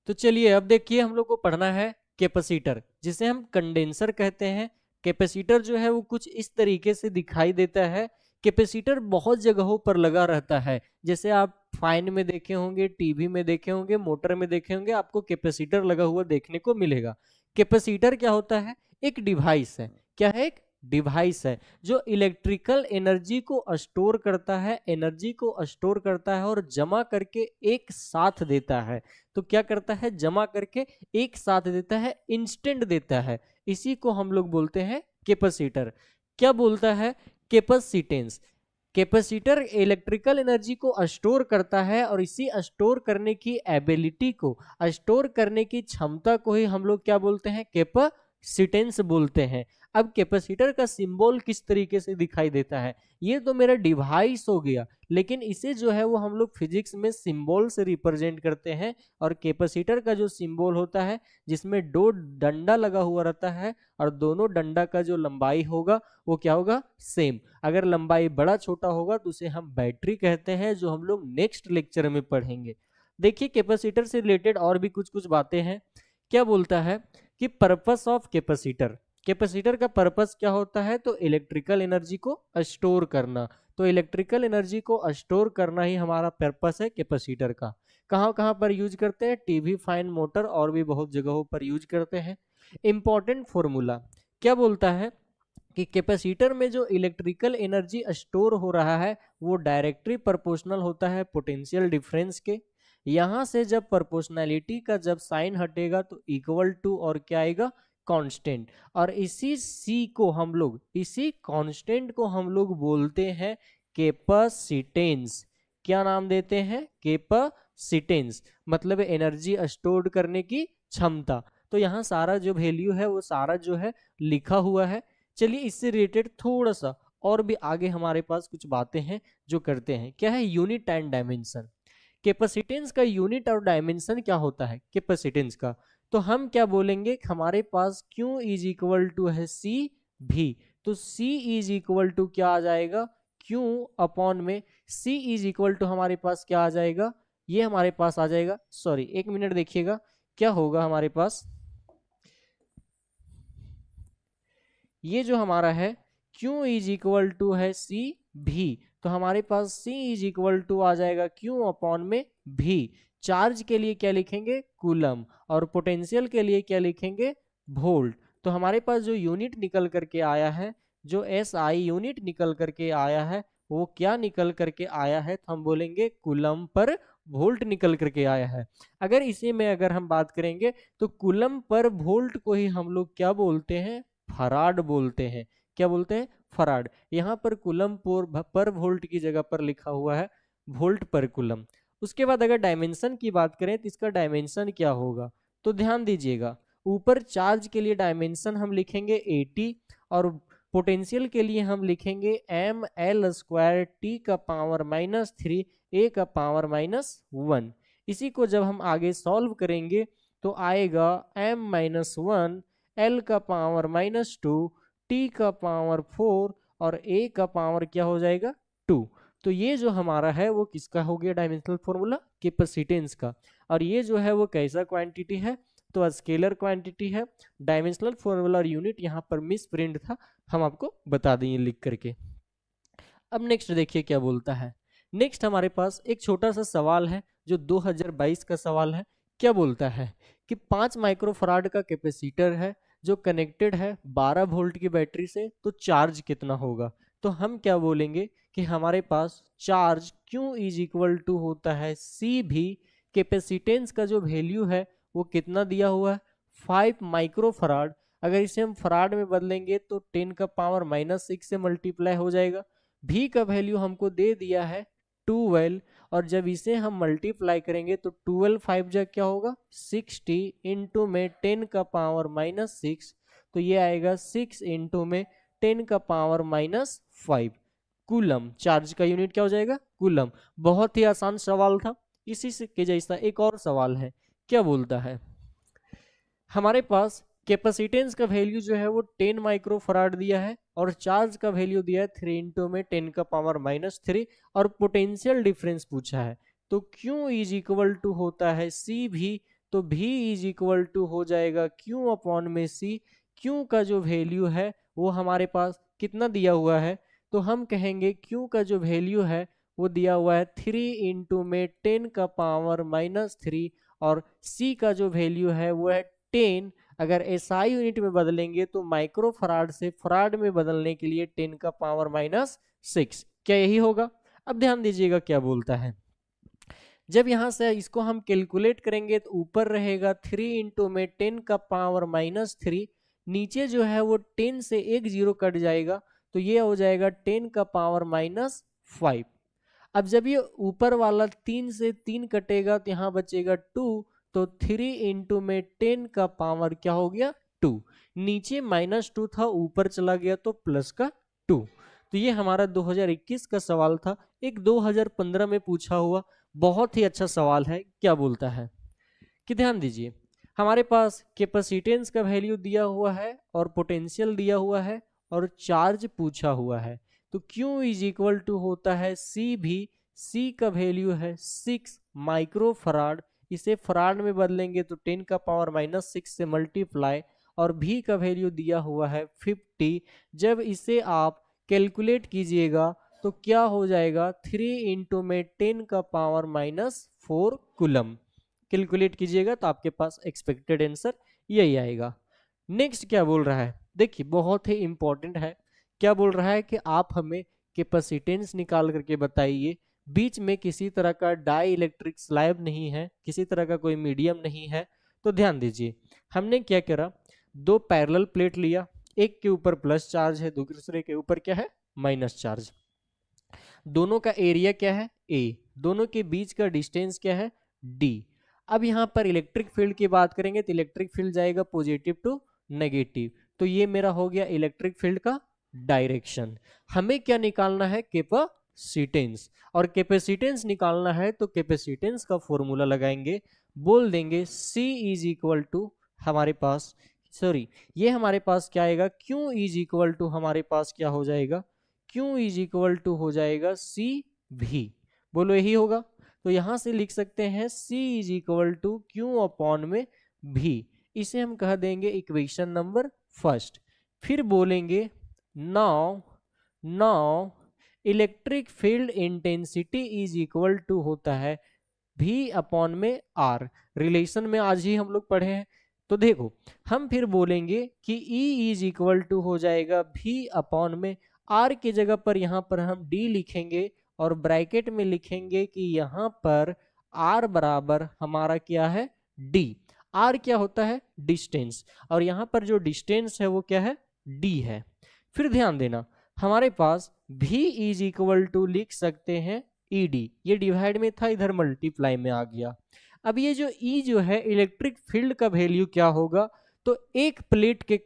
तो चलिए अब देखिए हम लोग को पढ़ना है कैपेसिटर, जिसे हम कंडेंसर कहते हैं। कैपेसिटर जो है वो कुछ इस तरीके से दिखाई देता है। कैपेसिटर बहुत जगहों पर लगा रहता है, जैसे आप फैन में देखे होंगे, टीवी में देखे होंगे, मोटर में देखे होंगे, आपको कैपेसिटर लगा हुआ देखने को मिलेगा। कैपेसिटर क्या होता है? एक डिवाइस है। क्या है? एक डिवाइस है जो इलेक्ट्रिकल एनर्जी को स्टोर करता है, एनर्जी को स्टोर करता है और जमा करके एक साथ देता है। तो क्या करता है? जमा करके एक साथ देता है, इंस्टेंट देता है। इसी को हम लोग बोलते हैं कैपेसिटर। क्या बोलता है? कैपेसिटेंस। कैपेसिटर इलेक्ट्रिकल एनर्जी को स्टोर करता है और इसी स्टोर करने की एबिलिटी को, स्टोर करने की क्षमता को ही हम लोग क्या बोलते हैं? कैपेसिटेंस बोलते हैं। अब कैपेसिटर का सिंबल किस तरीके से दिखाई देता है? ये तो मेरा डिवाइस हो गया, लेकिन इसे जो है वो हम लोग फिजिक्स में सिंबल से रिप्रेजेंट करते हैं। और कैपेसिटर का जो सिंबल होता है, जिसमें दो डंडा लगा हुआ रहता है और दोनों डंडा का जो लंबाई होगा वो क्या होगा? सेम। अगर लंबाई बड़ा छोटा होगा तो उसे हम बैटरी कहते हैं, जो हम लोग नेक्स्ट लेक्चर में पढ़ेंगे। देखिए कैपेसिटर से रिलेटेड और भी कुछ कुछ बातें हैं। क्या बोलता है कि पर्पस ऑफ कैपेसिटर, कैपेसिटर का पर्पस क्या होता है? तो इलेक्ट्रिकल एनर्जी को स्टोर करना। तो इलेक्ट्रिकल एनर्जी को स्टोर करना ही हमारा पर्पस है कैपेसिटर का। कहाँ कहाँ पर यूज करते हैं? टीवी, फैन, मोटर और भी बहुत जगहों पर यूज करते हैं। इंपॉर्टेंट फॉर्मूला क्या बोलता है कि कैपेसिटर में जो इलेक्ट्रिकल एनर्जी स्टोर हो रहा है वो डायरेक्टली प्रोपोर्शनल होता है पोटेंशियल डिफरेंस के। यहां से जब प्रोपोर्शनैलिटी का जब साइन हटेगा तो इक्वल टू और क्या आएगा? कांस्टेंट। और इसी सी को हम लोग, इसी कांस्टेंट को हम लोग बोलते हैं कैपेसिटेंस। क्या नाम देते हैं? कैपेसिटेंस, मतलब एनर्जी स्टोर करने की क्षमता। तो यहाँ सारा जो वैल्यू है वो सारा जो है लिखा हुआ है। चलिए इससे रिलेटेड थोड़ा सा और भी आगे हमारे पास कुछ बातें हैं जो करते हैं। क्या है? Unit and dimension. कैपेसिटेंस का यूनिट और डायमेंशन क्या होता है कैपेसिटेंस का? तो हम क्या बोलेंगे? हमारे पास Q इज इक्वल टू है C भी। तो C इज इक्वल टू क्या आ जाएगा? Q अपॉन में C इज इक्वल टू हमारे पास क्या आ जाएगा? ये हमारे पास आ जाएगा, सॉरी एक मिनट देखिएगा क्या होगा हमारे पास। ये जो हमारा है Q इज इक्वल टू है C भी, तो हमारे पास C इज इक्वल टू आ जाएगा Q अपॉन में भी। चार्ज के लिए क्या लिखेंगे? कूलम। और पोटेंशियल के लिए क्या लिखेंगे? वोल्ट। तो हमारे पास जो यूनिट निकल करके आया है, जो SI यूनिट निकल करके आया है, वो क्या निकल करके आया है? तो हम बोलेंगे कूलम पर वोल्ट निकल करके आया है। अगर इसी में अगर हम बात करेंगे तो कूलम पर वोल्ट को ही हम लोग क्या बोलते हैं? फराड बोलते हैं। क्या बोलते हैं? फराड। यहाँ पर कूलम पर वोल्ट की जगह पर लिखा हुआ है वोल्ट पर कूलम। उसके बाद अगर डायमेंशन की बात करें तो इसका डायमेंशन क्या होगा? तो ध्यान दीजिएगा, ऊपर चार्ज के लिए डायमेंशन हम लिखेंगे 80 और पोटेंशियल के लिए हम लिखेंगे ml² t का पावर -3 a का पावर -1। इसी को जब हम आगे सॉल्व करेंगे तो आएगा m-1 l का पावर -2 t का पावर 4 और a का पावर क्या हो जाएगा? 2। तो ये जो हमारा है वो किसका हो गया? डायमेंशनल फॉर्मूला कैपेसिटेंस का। और ये जो है वो कैसा क्वांटिटी है? तो स्केलर क्वांटिटी है। डायमेंशनल फॉर्मूला और यूनिट यहाँ पर मिस प्रिंट था, हम आपको बता देंगे लिख करके। अब नेक्स्ट देखिए क्या बोलता है। नेक्स्ट हमारे पास एक छोटा सा सवाल है जो 2022 का सवाल है। क्या बोलता है कि 5 माइक्रोफराड का कैपेसिटर है जो कनेक्टेड है 12 वोल्ट की बैटरी से, तो चार्ज कितना होगा? तो हम क्या बोलेंगे कि हमारे पास charge Q is equal to होता है C भी। कैपेसिटेंस का जो वैल्यू है वो कितना दिया हुआ है? 5 माइक्रोफराड। अगर इसे हम फराड में बदलेंगे तो 10 का पावर -6 से मल्टीप्लाई हो जाएगा। भी का वैल्यू हमको दे दिया है 12, और जब इसे हम मल्टीप्लाई करेंगे तो 12 5 जा क्या होगा? 60 इंटू में 10 का पावर -6, तो ये आएगा 6 इंटू में 10 का पावर -5 कूलम। चार्ज का यूनिट क्या हो जाएगा? कूलम। बहुत ही आसान सवाल था। इसी से के जैसा एक और सवाल है। क्या बोलता है? हमारे पास कैपेसिटेंस का वैल्यू जो है वो 10 माइक्रोफराड दिया है और चार्ज का वैल्यू दिया है 3 इंटू में 10 का पावर -3 और पोटेंशियल डिफरेंस पूछा है। तो Q इज इक्वल टू होता है C भी तो V इज इक्वल टू हो जाएगा Q अपॉन में C। Q का जो वैल्यू है वो हमारे पास कितना दिया हुआ है, तो हम कहेंगे Q का जो वैल्यू है वो दिया हुआ है 3 इंटू में 10 का पावर -3, और C का जो वैल्यू है वो है 10। अगर SI यूनिट में बदलेंगे तो माइक्रो फराड से फराड में बदलने के लिए 10 का पावर -6, क्या यही होगा? अब ध्यान दीजिएगा क्या बोलता है। जब यहाँ से इसको हम कैलकुलेट करेंगे तो ऊपर रहेगा 3 इंटू में 10 का पावर -3, नीचे जो है वो 10 से एक जीरो कट जाएगा तो ये हो जाएगा 10 का पावर -5। अब जब ये ऊपर वाला 3 से 3 कटेगा तो यहाँ बचेगा 2, तो 3 इंटू में 10 का पावर क्या हो गया 2, नीचे -2 था ऊपर चला गया तो प्लस का 2। तो ये हमारा 2021 का सवाल था, एक 2015 में पूछा हुआ बहुत ही अच्छा सवाल है। क्या बोलता है कि ध्यान दीजिए, हमारे पास कैपेसिटेंस का वैल्यू दिया हुआ है और पोटेंशियल दिया हुआ है और चार्ज पूछा हुआ है, तो Q इज इक्वल टू होता है C भी। C का वैल्यू है 6 माइक्रो फराड, इसे फराड में बदलेंगे तो 10 का पावर -6 से मल्टीप्लाई, और V का वैल्यू दिया हुआ है 50। जब इसे आप कैलकुलेट कीजिएगा तो क्या हो जाएगा 3 इंटू में 10 का पावर -4 कूलम। कैलकुलेट कीजिएगा तो आपके पास एक्सपेक्टेड आंसर यही आएगा। नेक्स्ट क्या बोल रहा है, देखिए बहुत ही इंपॉर्टेंट है। क्या बोल रहा है कि आप हमें कैपेसिटेंस निकाल करके बताइए, बीच में किसी तरह का डाई इलेक्ट्रिक स्लैब नहीं है, किसी तरह का कोई मीडियम नहीं है। तो ध्यान दीजिए, हमने क्या करा, दो पैरेलल प्लेट लिया, एक के ऊपर प्लस चार्ज है, दूसरे के ऊपर क्या है माइनस चार्ज। दोनों का एरिया क्या है A, दोनों के बीच का डिस्टेंस क्या है D। अब यहाँ पर इलेक्ट्रिक फील्ड की बात करेंगे तो इलेक्ट्रिक फील्ड जाएगा पॉजिटिव टू नेगेटिव, तो ये मेरा हो गया इलेक्ट्रिक फील्ड का डायरेक्शन। हमें क्या निकालना है कैपेसिटेंस, और कैपेसिटेंस निकालना है तो कैपेसिटेंस का फॉर्मूला लगाएंगे, बोल देंगे C इज इक्वल टू हमारे पास ये हमारे पास क्या आएगा Q इज इक्वल टू हमारे पास क्या हो जाएगा, Q इज इक्वल टू हो जाएगा C भी। बोलो यही होगा, तो यहां से लिख सकते हैं C is equal to Q upon में भी, इसे हम कह देंगे इक्वेशन नंबर फर्स्ट। फिर बोलेंगे now electric field intensity is equal to होता है V अपॉन में R। रिलेशन में आज ही हम लोग पढ़े हैं, तो देखो हम फिर बोलेंगे कि E इज इक्वल टू हो जाएगा V अपॉन में R की जगह पर यहाँ पर हम D लिखेंगे और ब्रैकेट में लिखेंगे कि यहाँ पर R बराबर हमारा क्या है D। R क्या होता है डिस्टेंस, और यहाँ पर जो डिस्टेंस है वो क्या है D है। फिर ध्यान देना हमारे पास V इज इक्वल टू लिख सकते हैं ED, ये डिवाइड में था इधर मल्टीप्लाई में आ गया। अब ये जो E जो है इलेक्ट्रिक फील्ड का वैल्यू क्या होगा, तो एक प्लेट के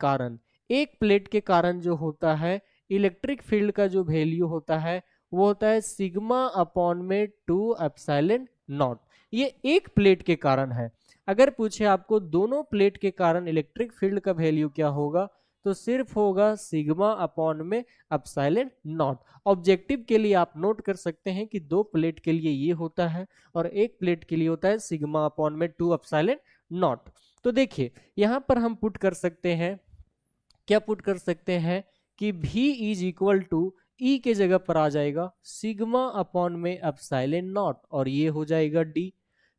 कारण जो होता है इलेक्ट्रिक फील्ड का जो वैल्यू होता है वो होता है सिग्मा अपॉन में 2 एप्सिलॉन नॉट। ये एक प्लेट के कारण है। अगर पूछे आपको दोनों प्लेट के कारण इलेक्ट्रिक फील्ड का वैल्यू क्या होगा, तो सिर्फ होगा सिग्मा अपॉन में एप्सिलॉन नॉट। ऑब्जेक्टिव के लिए आप नोट कर सकते हैं कि दो प्लेट के लिए ये होता है और एक प्लेट के लिए होता है सिग्मा अपॉन में 2 एप्सिलॉन नॉट। तो देखिए यहाँ पर हम पुट कर सकते हैं, क्या पुट कर सकते हैं कि V is equal to E के जगह पर आ जाएगा सिग्मा अपॉन में एप्सिलॉन नॉट, और ये हो जाएगा D।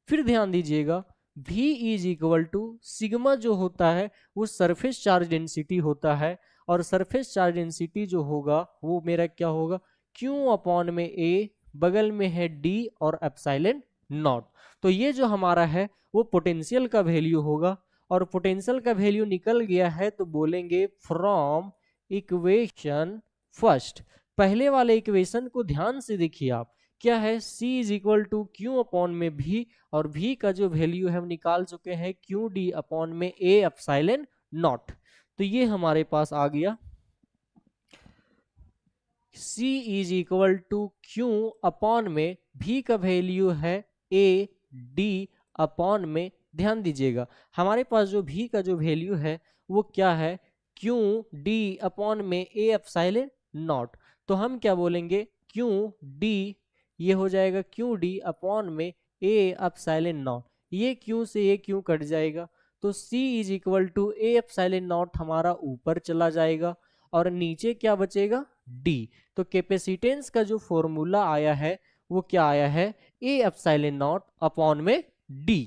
फिर ध्यान दीजिएगा V is equal to sigma जो होता है वो सरफेस चार्ज डेंसिटी होता है, और सरफेस चार्ज डेंसिटी जो होगा वो मेरा क्या होगा Q अपॉन में A, बगल में है D और एप्सिलॉन नॉट। तो ये जो हमारा है वो पोटेंशियल का वैल्यू होगा, और पोटेंशियल का वैल्यू निकल गया है तो बोलेंगे फ्रॉम इक्वेशन फर्स्ट। पहले वाले इक्वेशन को ध्यान से देखिए आप, क्या है C is equal to Q upon में V, और V का जो वैल्यू है हम निकाल चुके हैं QD अपॉन में A एप्सिलॉन नॉट। तो ये हमारे पास आ गया C is equal to Q upon में V का वैल्यू है A D अपॉन में, ध्यान दीजिएगा हमारे पास जो V का जो वैल्यू है वो क्या है Q D अपॉन में A एप्सिलॉन नॉट। तो हम क्या बोलेंगे Q D, ये हो जाएगा Q D अपॉन में A एप्सिलॉन नॉट। ये क्यू से ये क्यू कट जाएगा, तो C is equal to A epsilon naught हमारा ऊपर चला जाएगा और नीचे क्या बचेगा D। तो कैपेसिटेंस का जो फॉर्मूला आया है वो क्या आया है, ए एप्सिलॉन नॉट अपॉन में D।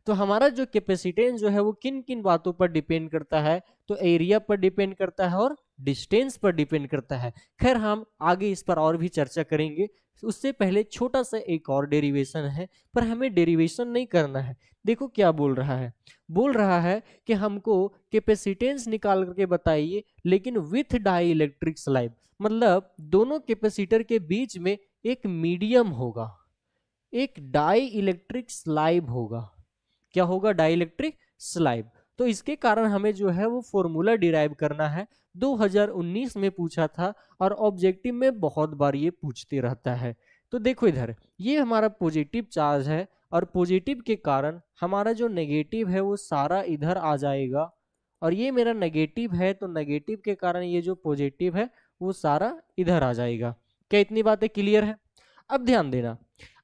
तो हमारा जो कैपेसिटेंस जो है वो किन किन बातों पर डिपेंड करता है, तो एरिया पर डिपेंड करता है और डिस्टेंस पर डिपेंड करता है। खैर हम आगे इस पर और भी चर्चा करेंगे, उससे पहले छोटा सा एक और डेरिवेशन है, पर हमें डेरिवेशन नहीं करना है। देखो क्या बोल रहा है, बोल रहा है कि हमको कैपेसिटेंस निकाल करके बताइए लेकिन विथ डाई इलेक्ट्रिक स्लाइब, मतलब दोनों कैपेसिटर के बीच में एक मीडियम होगा, एक डाई इलेक्ट्रिक स्लाइब होगा। क्या होगा, डाई इलेक्ट्रिक स्लाइब। तो इसके कारण हमें जो है वो फॉर्मूला डिराइव करना है, 2019 में पूछा था और ऑब्जेक्टिव में बहुत बार ये पूछते रहता है। तो देखो इधर ये हमारा पॉजिटिव चार्ज है और पॉजिटिव के कारण हमारा जो नेगेटिव है वो सारा इधर आ जाएगा, और ये मेरा नेगेटिव है तो नेगेटिव के कारण ये जो पॉजिटिव है वो सारा इधर आ जाएगा। क्या इतनी बातें क्लियर है? अब ध्यान देना,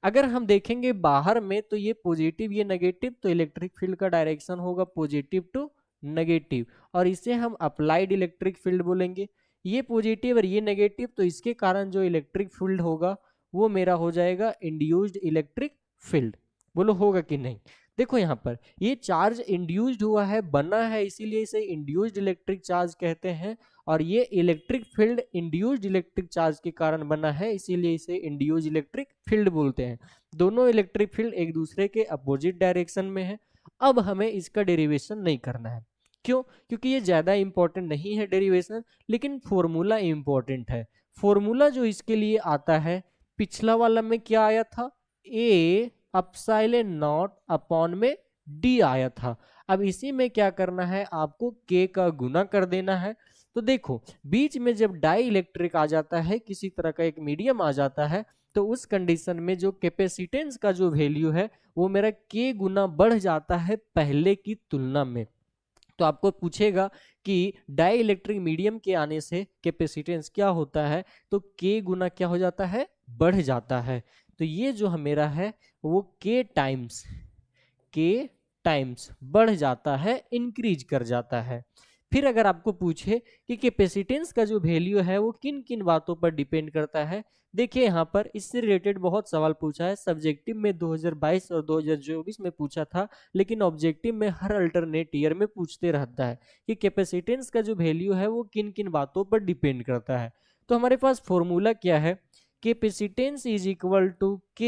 अगर हम देखेंगे बाहर में तो ये पॉजिटिव ये नेगेटिव, तो इलेक्ट्रिक फील्ड का डायरेक्शन होगा पॉजिटिव टू नेगेटिव, और इसे हम अप्लाइड इलेक्ट्रिक फील्ड बोलेंगे। ये पॉजिटिव और ये नेगेटिव, तो इसके कारण जो इलेक्ट्रिक फील्ड होगा वो मेरा हो जाएगा इंड्यूस्ड इलेक्ट्रिक फील्ड। बोलो होगा कि नहीं? देखो यहाँ पर ये चार्ज इंड्यूस्ड हुआ है, बना है, इसीलिए इसे इंड्यूस्ड इलेक्ट्रिक चार्ज कहते हैं, और ये electric field induced electric charge के कारण बना है, इसीलिए इसे इंड्यूस्ड इलेक्ट्रिक फील्ड बोलते हैं। दोनों इलेक्ट्रिक फील्ड एक दूसरे के अपोजिट डायरेक्शन में है। अब हमें इसका डेरिवेशन नहीं करना है, क्यों? क्योंकि ये ज्यादा इंपॉर्टेंट नहीं है डेरिवेशन, लेकिन फॉर्मूला इंपॉर्टेंट है। फॉर्मूला जो इसके लिए आता है, पिछला वाला में क्या आया था, ए एप्सिलॉन नॉट अपॉन में D आया था। अब इसी में क्या करना है, आपको K का गुना कर देना है। तो देखो बीच में जब डाई इलेक्ट्रिक आ जाता है, किसी तरह का एक मीडियम आ जाता है, तो उस कंडीशन में जो कैपेसिटेंस का जो वैल्यू है वो मेरा K गुना बढ़ जाता है पहले की तुलना में। तो आपको पूछेगा कि डाई इलेक्ट्रिक मीडियम के आने से कैपेसिटेंस क्या होता है, तो K गुना क्या हो जाता है, बढ़ जाता है। तो ये जो मेरा है वो K टाइम्स बढ़ जाता है, इंक्रीज कर जाता है। फिर अगर आपको पूछे कि कैपेसिटेंस का जो वैल्यू है वो किन किन बातों पर डिपेंड करता है, देखिए यहाँ पर इससे रिलेटेड बहुत सवाल पूछा है, सब्जेक्टिव में 2022 और 2024 में पूछा था, लेकिन ऑब्जेक्टिव में हर अल्टरनेट ईयर में पूछते रहता है कि कैपेसिटेंस का जो वैल्यू है वो किन किन बातों पर डिपेंड करता है। तो हमारे पास फॉर्मूला क्या है, capacitance is equal to K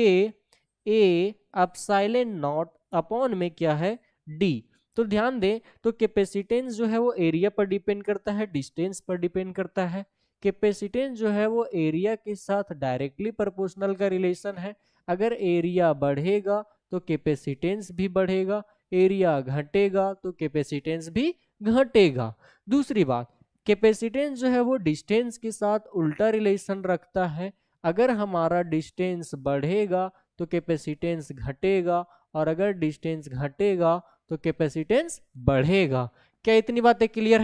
A epsilon naught upon में क्या है, D। तो ध्यान दें, तो कैपेसिटेंस जो है वो एरिया पर डिपेंड करता है, डिस्टेंस पर डिपेंड करता है। कैपेसिटेंस जो है वो एरिया के साथ डायरेक्टली प्रोपोर्शनल का रिलेशन है। अगर एरिया बढ़ेगा तो कैपेसिटेंस भी बढ़ेगा, एरिया घटेगा तो कैपेसिटेंस भी घटेगा। दूसरी बात, कैपेसिटेंस जो है वो डिस्टेंस के साथ उल्टा रिलेशन रखता है। अगर हमारा डिस्टेंस बढ़ेगा तो कैपेसिटेंस घटेगा, और अगर डिस्टेंस घटेगा तो कैपेसिटेंस बढ़ेगा। क्या इतनी बातें क्लियर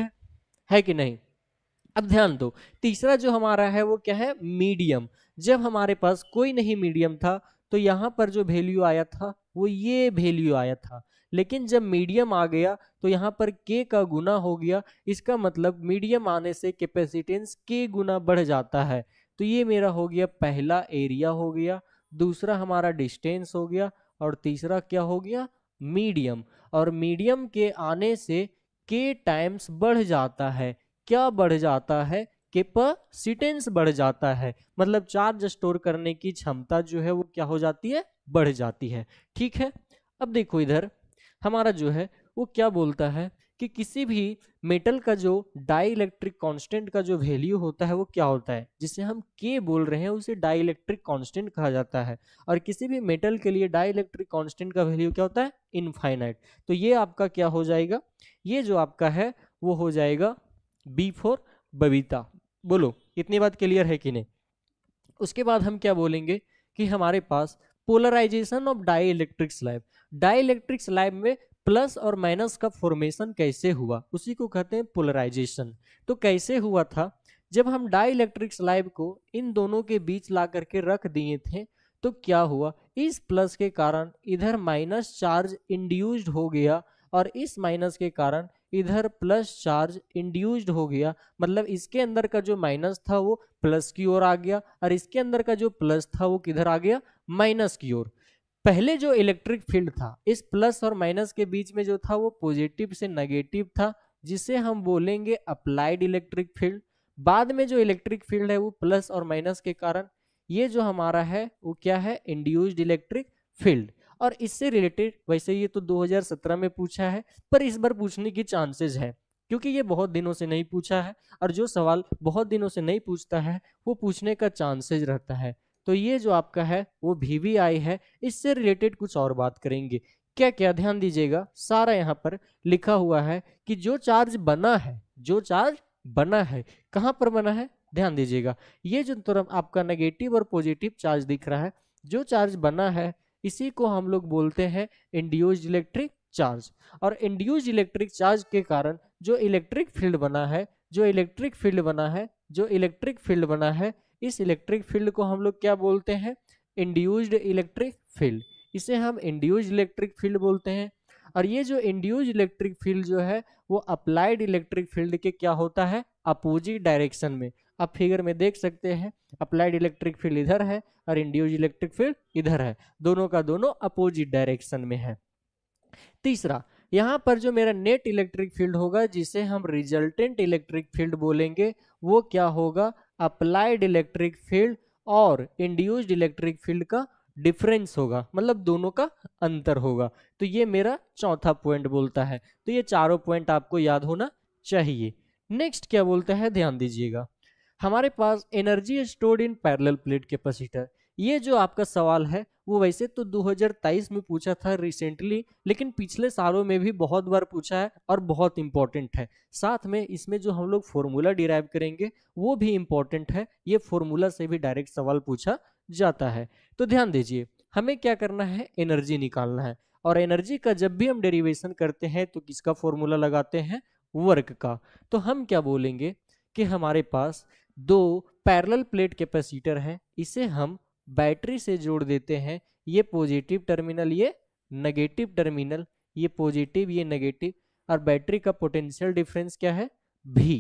है कि नहीं? अब ध्यान दो, तीसरा जो हमारा है वो क्या है, मीडियम। जब हमारे पास कोई नहीं मीडियम था तो यहाँ पर जो वैल्यू आया था वो ये वैल्यू आया था, लेकिन जब मीडियम आ गया तो यहाँ पर K का गुना हो गया। इसका मतलब मीडियम आने से कैपेसिटेंस K गुना बढ़ जाता है। तो ये मेरा हो गया पहला एरिया हो गया, दूसरा हमारा डिस्टेंस हो गया, और तीसरा क्या हो गया, मीडियम। और मीडियम के आने से K टाइम्स बढ़ जाता है। क्या बढ़ जाता है, कैपेसिटेंस बढ़ जाता है, मतलब चार्ज स्टोर करने की क्षमता जो है वो क्या हो जाती है, बढ़ जाती है। ठीक है, अब देखो इधर हमारा जो है वो क्या बोलता है कि किसी भी मेटल का जो डाई इलेक्ट्रिक कांस्टेंट का जो वैल्यू होता है वो क्या होता है, जिसे हम K बोल रहे हैं उसे डाई इलेक्ट्रिक कांस्टेंट कहा जाता है। और किसी भी मेटल के लिए डाई इलेक्ट्रिक कांस्टेंट का वैल्यू क्या होता है, इनफाइनाइट। तो ये आपका क्या हो जाएगा, ये जो आपका है वो हो जाएगा B फॉर बबीता। बोलो इतनी बात क्लियर है कि नहीं? उसके बाद हम क्या बोलेंगे कि हमारे पास polarisation of dielectric slab. Dielectric slab में प्लस और माइनस का फॉर्मेशन कैसे हुआ, उसी को कहते हैं पोलराइजेशन। तो कैसे हुआ था, जब हम डाई इलेक्ट्रिक स्लैब को इन दोनों के बीच ला करके रख दिए थे तो क्या हुआ, इस प्लस के कारण इधर माइनस चार्ज इंड्यूस्ड हो गया और इस माइनस के कारण इधर प्लस चार्ज इंड्यूस्ड हो गया। मतलब इसके अंदर का जो माइनस था वो प्लस की ओर आ गया और इसके अंदर का जो प्लस था वो किधर आ गया, माइनस की ओर। पहले जो इलेक्ट्रिक फील्ड था इस प्लस और माइनस के बीच में जो था वो पॉजिटिव से नेगेटिव था, जिसे हम बोलेंगे अप्लाइड इलेक्ट्रिक फील्ड। बाद में जो इलेक्ट्रिक फील्ड है वो प्लस और माइनस के कारण ये जो हमारा है वो क्या है, इंड्यूस्ड इलेक्ट्रिक फील्ड। और इससे रिलेटेड वैसे ये तो 2017 में पूछा है, पर इस बार पूछने की चांसेस है क्योंकि ये बहुत दिनों से नहीं पूछा है और जो सवाल बहुत दिनों से नहीं पूछता है वो पूछने का चांसेस रहता है। तो ये जो आपका है वो VVI है। इससे रिलेटेड कुछ और बात करेंगे। क्या क्या, ध्यान दीजिएगा, सारा यहाँ पर लिखा हुआ है कि जो चार्ज बना है, जो चार्ज बना है कहाँ पर बना है, ध्यान दीजिएगा। ये जो तरफ आपका नेगेटिव और पॉजिटिव चार्ज दिख रहा है, जो चार्ज बना है इसी को हम लोग बोलते हैं इंड्यूस्ड इलेक्ट्रिक चार्ज। और इंड्यूस्ड इलेक्ट्रिक चार्ज के कारण जो इलेक्ट्रिक फील्ड बना है, जो इलेक्ट्रिक फील्ड बना है, जो इलेक्ट्रिक फील्ड बना है, इस इलेक्ट्रिक फील्ड को हम लोग क्या बोलते हैं, इंड्यूस्ड इलेक्ट्रिक फील्ड। इसे हम इंड्यूस्ड इलेक्ट्रिक फील्ड बोलते हैं। और ये जो इंड्यूस्ड इलेक्ट्रिक फील्ड जो है वो अप्लाइड इलेक्ट्रिक फील्ड के क्या होता है, अपोजिट डायरेक्शन में। आप फिगर में देख सकते हैं अप्लाइड इलेक्ट्रिक फील्ड इधर है और इंड्यूस्ड इलेक्ट्रिक फील्ड इधर है, दोनों का दोनों अपोजिट डायरेक्शन में है। तीसरा, यहाँ पर जो मेरा नेट इलेक्ट्रिक फील्ड होगा जिसे हम रिजल्टेंट इलेक्ट्रिक फील्ड बोलेंगे, वो क्या होगा, अप्लाइड इलेक्ट्रिक फील्ड और इंड्यूस्ड इलेक्ट्रिक फील्ड का डिफरेंस होगा, मतलब दोनों का अंतर होगा। तो ये मेरा चौथा पॉइंट बोलता है। तो ये चारों पॉइंट आपको याद होना चाहिए। नेक्स्ट क्या बोलता है, ध्यान दीजिएगा, हमारे पास energy stored in parallel plate capacitor. ये जो आपका सवाल है वो वैसे तो 2023 में पूछा था रिसेंटली, लेकिन पिछले सालों में भी बहुत बार पूछा है और बहुत इंपॉर्टेंट है। साथ में इसमें जो हम लोग फॉर्मूला डिराइव करेंगे वो भी इंपॉर्टेंट है, ये फॉर्मूला से भी डायरेक्ट सवाल पूछा जाता है। तो ध्यान दीजिए, हमें क्या करना है, एनर्जी निकालना है। और एनर्जी का जब भी हम डेरिवेशन करते हैं तो किसका फॉर्मूला लगाते हैं, वर्क का। तो हम क्या बोलेंगे कि हमारे पास दो पैरेलल प्लेट कैपेसिटर है, इसे हम बैटरी से जोड़ देते हैं। ये पॉजिटिव टर्मिनल, ये नेगेटिव टर्मिनल, ये पॉजिटिव ये नेगेटिव, और बैटरी का पोटेंशियल डिफरेंस क्या है, V।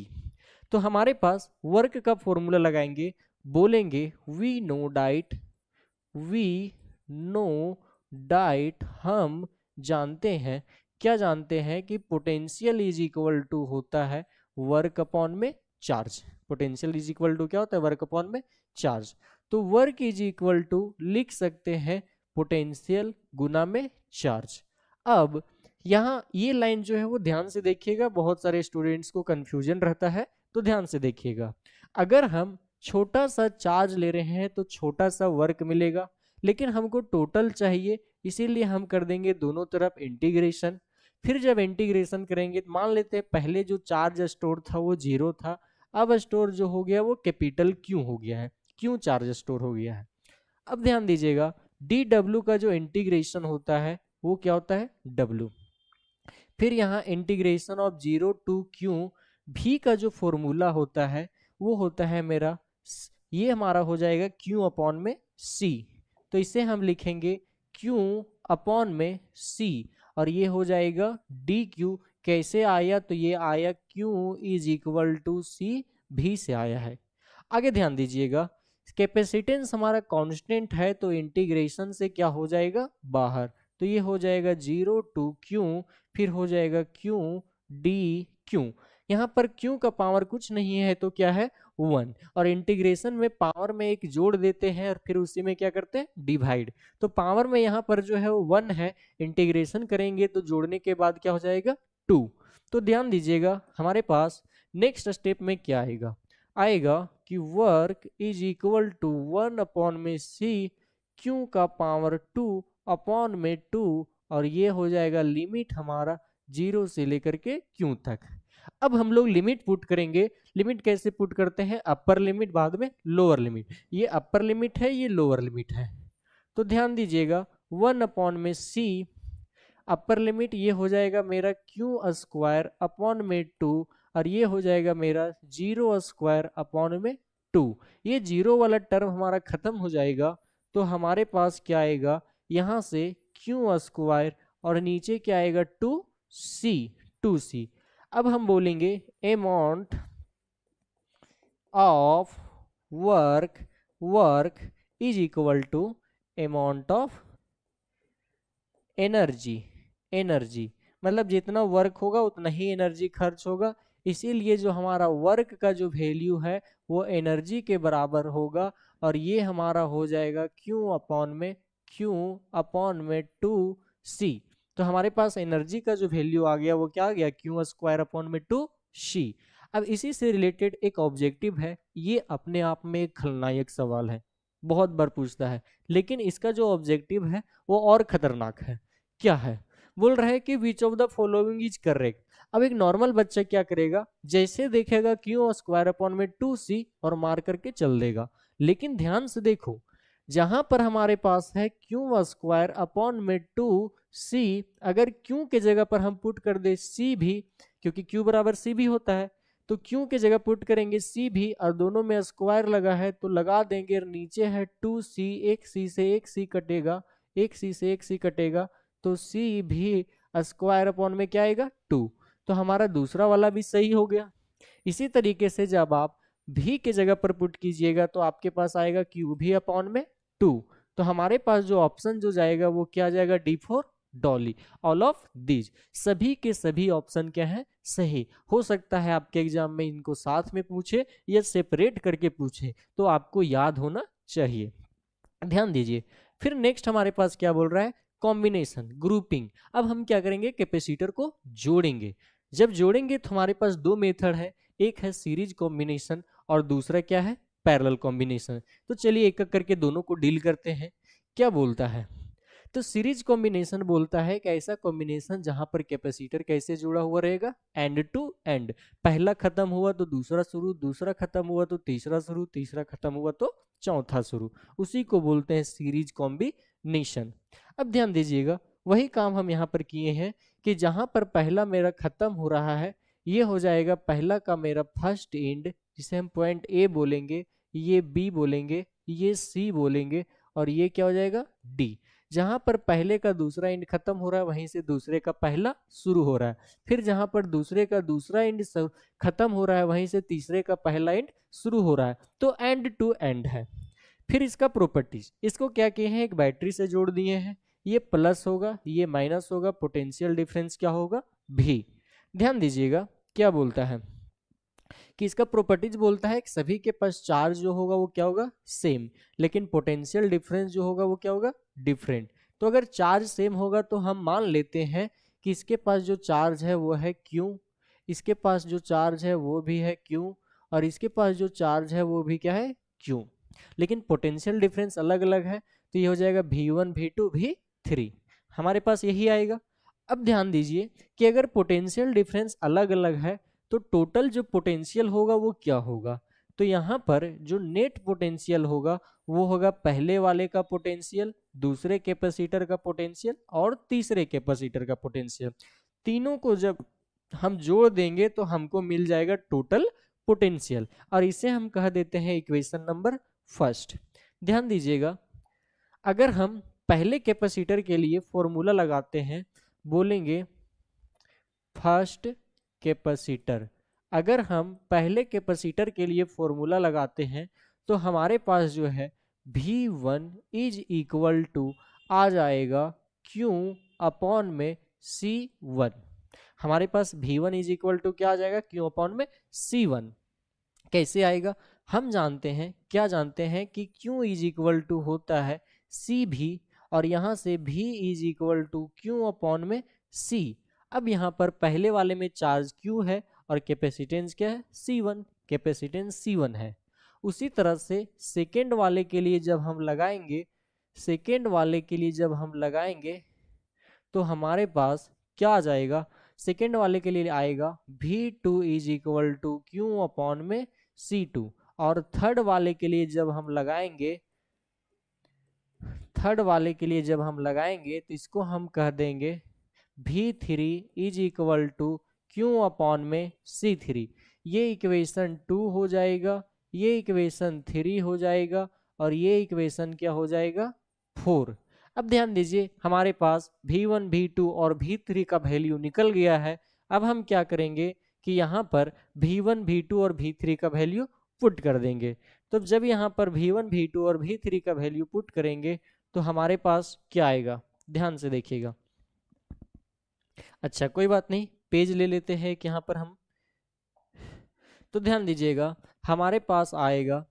तो हमारे पास वर्क का फॉर्मूला लगाएंगे, बोलेंगे वी नो डाइट, हम जानते हैं, क्या जानते हैं कि पोटेंशियल इज इक्वल टू होता है वर्क अपॉन में charge. Potential is equal to क्या होता है, वर्क अपॉन में चार्ज। तो वर्क इज इक्वल टू लिख सकते हैं पोटेंशियल गुना में चार्ज। अब यहाँ ये लाइन जो है वो ध्यान से देखिएगा, बहुत सारे स्टूडेंट्स को कंफ्यूजन रहता है, तो ध्यान से देखिएगा। अगर हम छोटा सा चार्ज ले रहे हैं तो छोटा सा वर्क मिलेगा, लेकिन हमको टोटल चाहिए, इसीलिए हम कर देंगे दोनों तरफ इंटीग्रेशन। फिर जब इंटीग्रेशन करेंगे, मान लेते हैं पहले जो चार्ज स्टोर था वो 0 था, अब स्टोर जो हो गया वो कैपिटल Q हो गया है, Q चार्ज स्टोर हो गया है। अब ध्यान दीजिएगा, dW का जो इंटीग्रेशन होता है वो क्या होता है, W। फिर यहाँ integration of 0 to Q, V का जो फॉर्मूला होता है वो होता है मेरा, ये हमारा हो जाएगा Q अपॉन में C। तो इसे हम लिखेंगे Q अपॉन में C, और ये हो जाएगा dQ। कैसे आया, तो ये आया Q is equal to C, V से आया है। आगे ध्यान दीजिएगा, कैपेसिटेंस हमारा कांस्टेंट है तो इंटीग्रेशन से क्या हो जाएगा, बाहर। तो ये हो जाएगा 0 to Q, फिर हो जाएगा Q dQ। यहाँ पर Q का पावर कुछ नहीं है तो क्या है, 1, और इंटीग्रेशन में पावर में एक जोड़ देते हैं और फिर उसी में क्या करते हैं, डिवाइड। तो पावर में यहाँ पर जो है वो 1 है, इंटीग्रेशन करेंगे तो जोड़ने के बाद क्या हो जाएगा, 2। तो ध्यान दीजिएगा, हमारे पास नेक्स्ट स्टेप में क्या आएगा कि work is equal to 1 upon में C, Q का पावर 2 अपॉन में 2, और ये हो जाएगा लिमिट हमारा 0 से लेकर के Q तक। अब हम लोग लिमिट पुट करेंगे। लिमिट कैसे पुट करते हैं, अपर लिमिट बाद में लोअर लिमिट। ये अपर लिमिट है, ये लोअर लिमिट है। तो ध्यान दीजिएगा 1 अपॉन में C, अपर लिमिट ये हो जाएगा मेरा Q स्क्वायर अपॉन में 2, और ये हो जाएगा मेरा 0 स्क्वायर अपॉन में 2। ये 0 वाला टर्म हमारा खत्म हो जाएगा, तो हमारे पास क्या आएगा, यहाँ से क्यू स्क्वायर और नीचे क्या आएगा 2c। अब हम बोलेंगे amount of work is equal to amount of energy मतलब जितना वर्क होगा उतना ही एनर्जी खर्च होगा, इसीलिए जो हमारा वर्क का जो वैल्यू है वो एनर्जी के बराबर होगा, और ये हमारा हो जाएगा Q अपॉन में 2c। तो हमारे पास एनर्जी का जो वैल्यू आ गया वो क्या आ गया, Q स्क्वायर अपॉन में 2c। अब इसी से रिलेटेड एक ऑब्जेक्टिव है, ये अपने आप में एक खलनायक सवाल है, बहुत बार पूछता है, लेकिन इसका जो ऑब्जेक्टिव है वो और खतरनाक है। क्या है, बोल रहा है कि which of the following is correct. अब एक नॉर्मल बच्चा क्या करेगा, जैसे देखेगा Q स्क्वायर अपॉन में 2c और मार करके चल देगा, लेकिन ध्यान से देखो जहां पर हमारे पास है Q स्क्वायर अपॉन में 2c, अगर Q के जगह पर हम पुट कर दे c भी, क्योंकि Q बराबर c भी होता है, तो Q के जगह पुट करेंगे c भी, और दोनों में स्क्वायर लगा है तो लगा देंगे, नीचे है 2c, एक c से एक c कटेगा, एक c से एक c कटेगा, तो c भी स्क्वायर अपॉन में क्या आएगा 2। तो हमारा दूसरा वाला भी सही हो गया। इसी तरीके से जब आप भी के जगह पर पुट कीजिएगा तो आपके पास आएगा Q भी अपॉन में 2। तो हमारे पास जो ऑप्शन जो जाएगा वो क्या जाएगा, D for Dolly. All of these, सभी के सभी ऑप्शन क्या है, सही। हो सकता है आपके एग्जाम में इनको साथ में पूछे या सेपरेट करके पूछे, तो आपको याद होना चाहिए, ध्यान दीजिए। फिर नेक्स्ट हमारे पास क्या बोल रहा है, कॉम्बिनेशन, ग्रुपिंग। अब हम क्या करेंगे, कैपेसिटर को जोड़ेंगे। जब जोड़ेंगे तो हमारे पास दो मेथड है, एक है सीरीज कॉम्बिनेशन और दूसरा क्या है, पैरेलल कॉम्बिनेशन। तो चलिए एक एक करके दोनों को डील करते हैं। क्या बोलता है, तो सीरीज कॉम्बिनेशन बोलता है कि ऐसा कॉम्बिनेशन जहां पर कैपेसिटर कैसे जुड़ा हुआ रहेगा, एंड टू एंड, पहला खत्म हुआ तो दूसरा शुरू, दूसरा खत्म हुआ तो तीसरा शुरू, तीसरा खत्म हुआ तो चौथा शुरू, उसी को बोलते हैं सीरीज कॉम्बिनेशन। अब ध्यान दीजिएगा, वही काम हम यहाँ पर किए हैं कि जहां पर पहला मेरा खत्म हो रहा है ये हो जाएगा पहला का मेरा फर्स्ट एंड, जिसे हम पॉइंट ए बोलेंगे, ये बी बोलेंगे, ये सी बोलेंगे, और ये क्या हो जाएगा डी। जहां पर पहले का दूसरा एंड खत्म हो रहा है वहीं से दूसरे का पहला शुरू हो रहा है, फिर जहां पर दूसरे का दूसरा एंड खत्म हो रहा है वहीं से तीसरे का पहला एंड शुरू हो रहा है, तो एंड टू एंड है। फिर इसका प्रॉपर्टीज, इसको क्या किए हैं, एक बैटरी से जोड़ दिए हैं, ये प्लस होगा ये माइनस होगा, पोटेंशियल डिफरेंस क्या होगा भी। ध्यान दीजिएगा क्या बोलता है कि इसका प्रॉपर्टीज बोलता है कि सभी के पास चार्ज जो होगा वो क्या होगा, सेम, लेकिन पोटेंशियल डिफरेंस जो होगा वो क्या होगा, डिफरेंट। तो अगर चार्ज सेम होगा तो हम मान लेते हैं कि इसके पास जो चार्ज है वो है Q, इसके पास जो चार्ज है वो भी है Q, और इसके पास जो चार्ज है वो भी क्या है Q, लेकिन पोटेंशियल डिफरेंस अलग अलग है, तो ये हो जाएगा V1 V2 V3, हमारे पास यही आएगा। अब ध्यान दीजिए कि अगर पोटेंशियल डिफरेंस अलग अलग है तो टोटल जो पोटेंशियल होगा वो क्या होगा, तो यहाँ पर जो नेट पोटेंशियल होगा वो होगा पहले वाले का पोटेंशियल, दूसरे कैपेसिटर का पोटेंशियल और तीसरे कैपेसिटर का पोटेंशियल, तीनों को जब हम जोड़ देंगे तो हमको मिल जाएगा टोटल पोटेंशियल, और इसे हम कह देते हैं इक्वेशन नंबर फर्स्ट। ध्यान दीजिएगा, अगर हम पहले कैपेसिटर के लिए फॉर्मूला लगाते हैं, बोलेंगे फर्स्ट कैपेसिटर, अगर हम पहले कैपेसिटर के लिए फॉर्मूला लगाते हैं तो हमारे पास जो है V1 इज इक्वल टू आ जाएगा Q अपॉन में C1। हमारे पास V1 इज इक्वल टू क्या आ जाएगा, Q अपॉन में C1। कैसे आएगा, हम जानते हैं, क्या जानते हैं कि Q इज इक्वल टू होता है C भी, और यहाँ से V is equal to Q upon में C। अब यहाँ पर पहले वाले में चार्ज Q है और कैपेसिटेंस क्या है C1, कैपेसिटेंस C1 है। उसी तरह से सेकेंड वाले के लिए जब हम लगाएंगे, सेकेंड वाले के लिए जब हम लगाएंगे तो हमारे पास क्या आ जाएगा, सेकेंड वाले के लिए आएगा V2 is equal to Q upon में C2, और थर्ड वाले के लिए जब हम लगाएंगे, थर्ड वाले के लिए जब हम लगाएंगे तो इसको हम कह देंगे V3 is equal to Q upon में C3। ये इक्वेशन 2 हो जाएगा, ये इक्वेशन 3 हो जाएगा, और ये इक्वेशन क्या हो जाएगा 4। अब ध्यान दीजिए हमारे पास V1 V2 और V3 का वैल्यू निकल गया है। अब हम क्या करेंगे कि यहाँ पर V1 V2 और V3 का वैल्यू पुट कर देंगे। तो जब यहाँ पर V1 V2 और V3 का वैल्यू पुट करेंगे तो हमारे पास क्या आएगा, ध्यान से देखिएगा। अच्छा कोई बात नहीं, पेज ले लेते हैं कि यहाँ पर हम, तो ध्यान दीजिएगा हमारे पास आएगा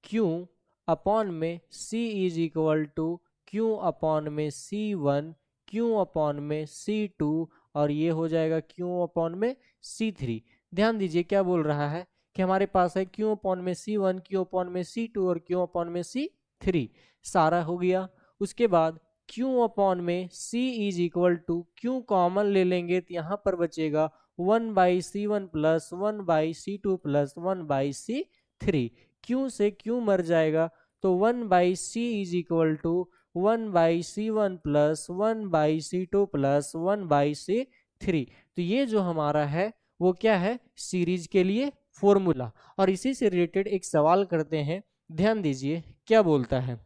Q अपॉन में C is equal to Q upon में C1, Q अपॉन में C2 और ये हो जाएगा Q अपॉन में C3। ध्यान दीजिए क्या बोल रहा है कि हमारे पास है Q अपॉन में C1, Q अपॉन में C2 और Q अपॉन में C3, सारा हो गया। उसके बाद Q अपॉन में C is equal to Q common ले लेंगे तो यहाँ पर बचेगा 1/C1 plus 1/C2 plus 1/C3। Q से Q मर जाएगा तो 1/C is equal to 1/C1 plus 1/C2 plus 1/C3। तो ये जो हमारा है वो क्या है, सीरीज के लिए फॉर्मूला। और इसी से रिलेटेड एक सवाल करते हैं, ध्यान दीजिए क्या बोलता है।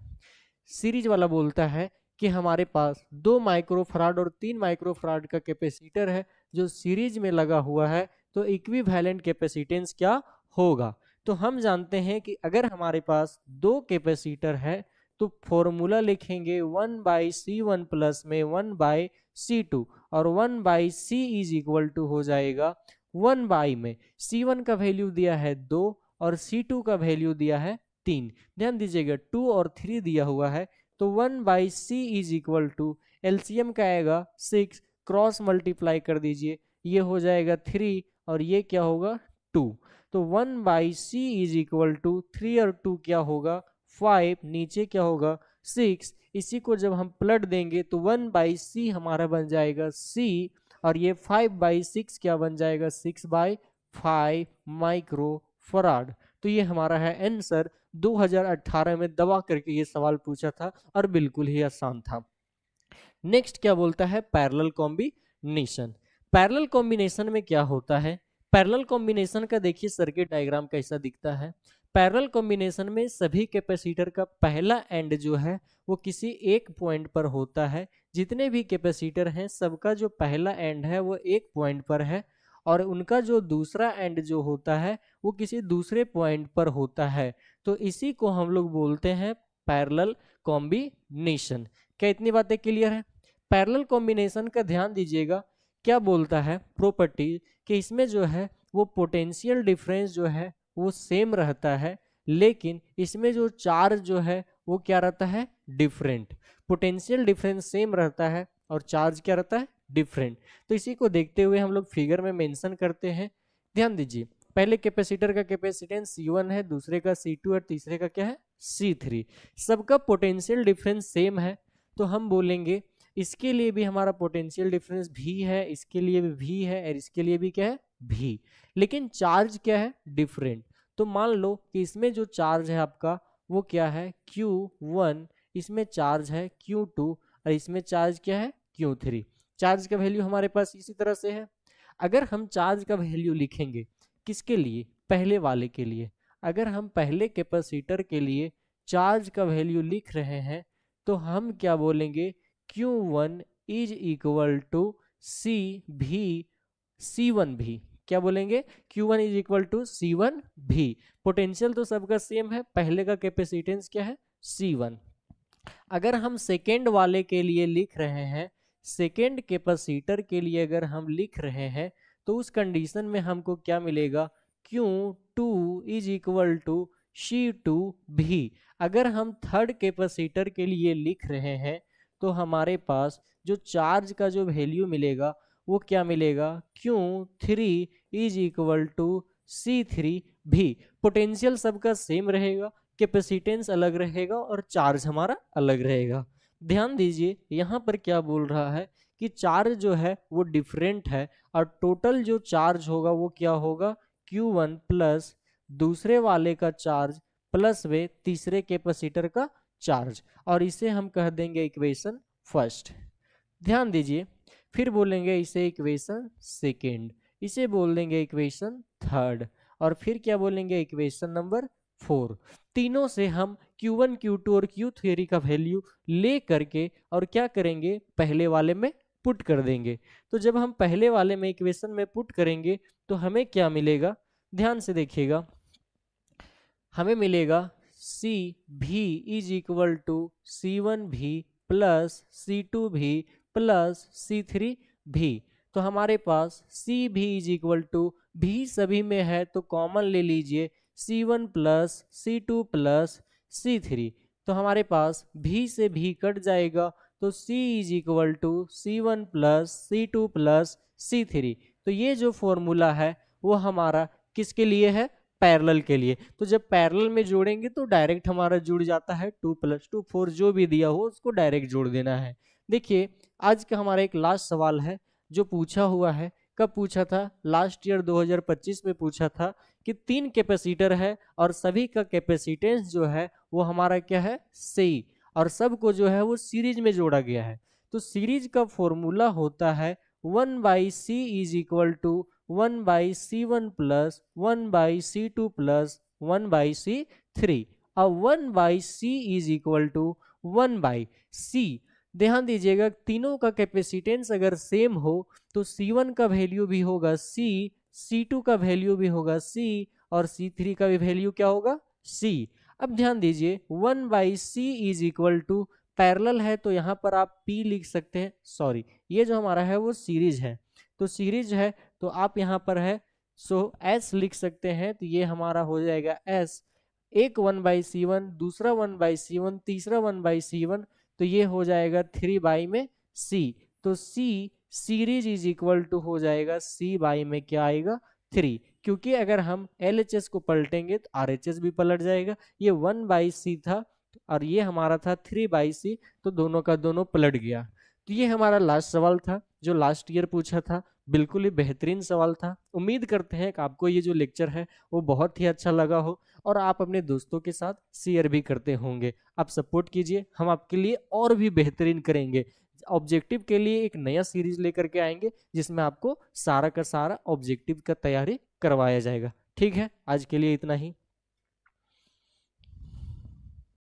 सीरीज वाला बोलता है कि हमारे पास 2 माइक्रोफराड और 3 माइक्रोफराड का कैपेसिटर है जो सीरीज में लगा हुआ है, तो इक्विवेलेंट कैपेसिटेंस क्या होगा। तो हम जानते हैं कि अगर हमारे पास 2 कैपेसिटर है तो फॉर्मूला लिखेंगे 1/C1 प्लस में 1/C2 और 1/C इज इक्वल टू हो जाएगा 1/ में C1 का वैल्यू दिया है 2 और C2 का वैल्यू दिया है 3। ध्यान दीजिएगा 2 और 3 दिया हुआ है तो 1/C is equal to LCM का आएगा 6, क्रॉस मल्टीप्लाई कर दीजिए, ये हो जाएगा 3 और ये क्या होगा 2। तो 1/C इज इक्वल टू 3 और 2 क्या होगा 5, नीचे क्या होगा 6। इसी को जब हम पलट देंगे तो 1/C हमारा बन जाएगा C और ये 5/6 क्या बन जाएगा 6/5 माइक्रोफराड। तो ये हमारा है आंसर। 2018 में दबा करके ये सवाल पूछा था और बिल्कुल ही आसान था। नेक्स्ट क्या बोलता है, पैरेलल कॉम्बिनेशन। पैरेलल कॉम्बिनेशन में क्या होता है, पैरेलल कॉम्बिनेशन का देखिए सर्किट डायग्राम कैसा दिखता है। पैरेलल कॉम्बिनेशन में सभी कैपेसिटर का पहला एंड जो है वो किसी एक पॉइंट पर होता है। जितने भी कैपेसिटर हैं सबका जो पहला एंड है वो एक पॉइंट पर है और उनका जो दूसरा एंड जो होता है वो किसी दूसरे पॉइंट पर होता है। तो इसी को हम लोग बोलते हैं पैरेलल कॉम्बिनेशन। क्या इतनी बातें क्लियर है। पैरेलल कॉम्बिनेशन का ध्यान दीजिएगा क्या बोलता है प्रॉपर्टी कि इसमें जो है वो पोटेंशियल डिफरेंस जो है वो सेम रहता है, लेकिन इसमें जो चार्ज जो है वो क्या रहता है डिफरेंट। पोटेंशियल डिफरेंस सेम रहता है और चार्ज क्या रहता है डिफरेंट। तो इसी को देखते हुए हम लोग फिगर में मेंशन करते हैं। ध्यान दीजिए पहले कैपेसिटर का कैपेसिटेंस C1 है, दूसरे का C2 और तीसरे का क्या है C3। सबका पोटेंशियल डिफरेंस सेम है तो हम बोलेंगे इसके लिए भी हमारा पोटेंशियल डिफरेंस भी है, इसके लिए भी है और इसके लिए भी क्या है भी, लेकिन चार्ज क्या है डिफरेंट। तो मान लो कि इसमें जो चार्ज है आपका वो क्या है Q1, इसमें चार्ज है Q2 और इसमें चार्ज क्या है Q3। चार्ज का वैल्यू हमारे पास इसी तरह से है। अगर हम चार्ज का वैल्यू लिखेंगे किसके लिए, पहले वाले के लिए, अगर हम पहले कैपेसिटर के लिए चार्ज का वैल्यू लिख रहे हैं तो हम क्या बोलेंगे Q1 is equal to C1 भी, क्या बोलेंगे Q1 is equal to C1 भी। पोटेंशियल तो सबका सेम है, पहले का कैपेसिटेंस क्या है C1। अगर हम सेकेंड वाले के लिए लिख रहे हैं, सेकेंड कैपेसिटर के लिए अगर हम लिख रहे हैं तो उस कंडीशन में हमको क्या मिलेगा Q2 is equal to C2 भी। अगर हम थर्ड कैपेसिटर के लिए लिख रहे हैं तो हमारे पास जो चार्ज का जो वैल्यू मिलेगा वो क्या मिलेगा Q3 is equal to C3 भी। पोटेंशियल सबका सेम रहेगा, कैपेसिटेंस अलग रहेगा और चार्ज हमारा अलग रहेगा। ध्यान दीजिए यहाँ पर क्या बोल रहा है कि चार्ज जो है वो डिफरेंट है और टोटल जो चार्ज होगा वो क्या होगा Q1 प्लस दूसरे वाले का चार्ज प्लस वे तीसरे कैपेसिटर का चार्ज, और इसे हम कह देंगे इक्वेशन फर्स्ट। ध्यान दीजिए फिर बोलेंगे इसे इक्वेशन सेकेंड, इसे बोल देंगे इक्वेशन थर्ड और फिर क्या बोलेंगे इक्वेशन नंबर 4। तीनों से हम Q1 Q2 और Q3 का वैल्यू ले करके और क्या करेंगे, पहले वाले में पुट कर देंगे। तो जब हम पहले वाले में इक्वेशन में पुट करेंगे तो हमें क्या मिलेगा, ध्यान से देखिएगा, हमें मिलेगा सी भी इज इक्वल टू C1 भी प्लस C2 भी प्लस C3 भी। तो हमारे पास सी भी इज इक्वल टू भी सभी में है तो कॉमन ले लीजिए C1 plus C2 plus C3। तो हमारे पास भी से भी कट जाएगा तो C is equal to C1 plus C2 plus C3। तो ये जो फॉर्मूला है वो हमारा किसके लिए है, पैरेलल के लिए। तो जब पैरेलल में जोड़ेंगे तो डायरेक्ट हमारा जुड़ जाता है 2 + 2 4, जो भी दिया हो उसको डायरेक्ट जोड़ देना है। देखिए आज का हमारा एक लास्ट सवाल है जो पूछा हुआ है, कब पूछा था, लास्ट ईयर 2025 में पूछा था कि 3 कैपेसिटर है और सभी का कैपेसिटेंस जो है वो हमारा क्या है, सी, और सबको जो है वो सीरीज में जोड़ा गया है। तो सीरीज का फॉर्मूला होता है 1/c is equal to 1/C1 plus 1/C2 plus 1/C3 और 1/C is equal to 1/C। ध्यान दीजिएगा तीनों का कैपेसिटेंस अगर सेम हो तो C1 का वैल्यू भी होगा C, C2 का वैल्यू भी होगा C और C3 का भी वैल्यू क्या होगा, C। अब ध्यान दीजिए 1/C is equal to, parallel है तो यहाँ पर आप P लिख सकते हैं, सॉरी ये जो हमारा है वो सीरीज है, तो सीरीज है तो आप यहाँ पर है सो S लिख सकते हैं। तो ये हमारा हो जाएगा S, एक 1/C1, दूसरा 1/C1, तीसरा 1/C1, तो ये हो जाएगा 3/C। तो C series is equal to हो जाएगा C में क्या आएगा 3, क्योंकि अगर हम LHS को पलटेंगे तो RHS भी पलट जाएगा। ये 1/C था और ये हमारा था 3/C, तो दोनों का दोनों पलट गया। तो ये हमारा लास्ट सवाल था जो लास्ट ईयर पूछा था, बिल्कुल ही बेहतरीन सवाल था। उम्मीद करते हैं कि आपको ये जो लेक्चर है वो बहुत ही अच्छा लगा हो और आप अपने दोस्तों के साथ शेयर भी करते होंगे। आप सपोर्ट कीजिए, हम आपके लिए और भी बेहतरीन करेंगे। ऑब्जेक्टिव के लिए एक नया सीरीज लेकर के आएंगे जिसमें आपको सारा का सारा ऑब्जेक्टिव का तैयारी करवाया जाएगा। ठीक है, आज के लिए इतना ही।